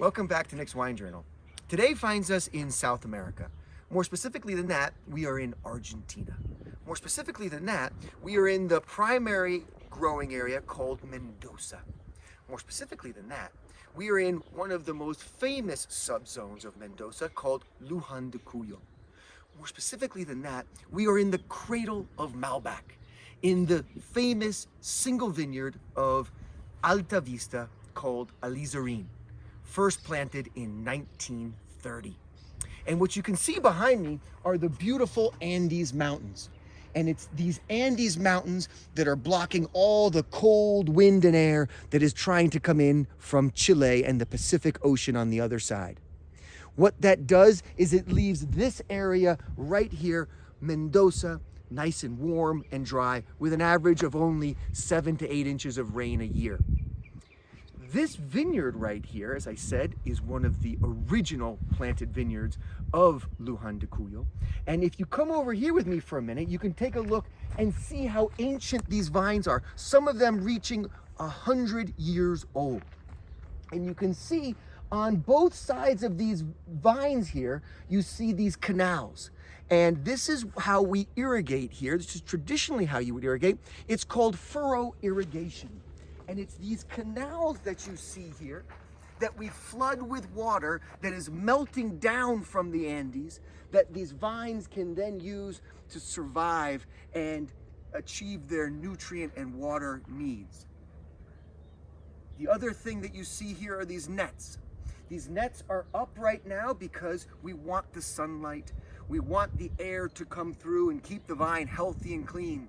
Welcome back to Nick's Wine Journal. Today finds us in South America. More specifically than that, we are in Argentina. More specifically than that, we are in the primary growing area called Mendoza. More specifically than that, we are in one of the most famous subzones of Mendoza called Luján de Cuyo. More specifically than that, we are in the cradle of Malbec, in the famous single vineyard of Alta Vista called Alizarine, first planted in 1930. And what you can see behind me are the beautiful Andes Mountains. And it's these Andes Mountains that are blocking all the cold wind and air that is trying to come in from Chile and the Pacific Ocean on the other side. What that does is it leaves this area right here, Mendoza, nice and warm and dry, with an average of only 7 to 8 inches of rain a year. This vineyard right here, as I said, is one of the original planted vineyards of Luján de Cuyo. And if you come over here with me for a minute, you can take a look and see how ancient these vines are, some of them reaching 100 years old. And you can see on both sides of these vines here, you see these canals. And this is how we irrigate here. This is traditionally how you would irrigate. It's called furrow irrigation. And it's these canals that you see here that we flood with water that is melting down from the Andes, that these vines can then use to survive and achieve their nutrient and water needs. The other thing that you see here are these nets. These nets are up right now because we want the sunlight. We want the air to come through and keep the vine healthy and clean.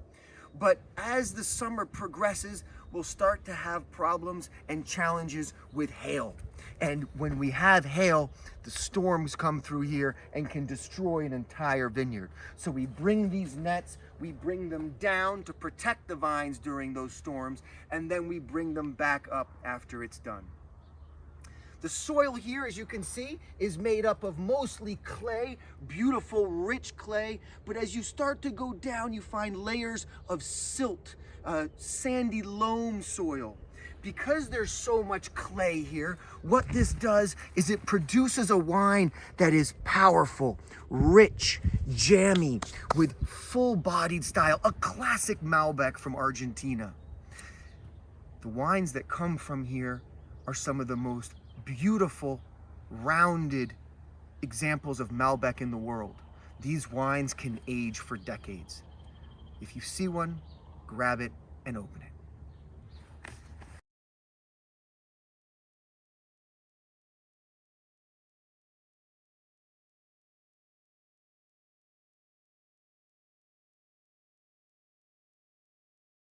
But as the summer progresses, we'll start to have problems and challenges with hail. And when we have hail, the storms come through here and can destroy an entire vineyard. So we bring these nets, we bring them down to protect the vines during those storms, and then we bring them back up after it's done. The soil here, as you can see, is made up of mostly clay, beautiful, rich clay. But as you start to go down, you find layers of silt, sandy loam soil. Because there's so much clay here, what this does is it produces a wine that is powerful, rich, jammy, with full-bodied style, a classic Malbec from Argentina. The wines that come from here are some of the most beautiful, rounded examples of Malbec in the world. These wines can age for decades. If you see one, grab it and open it.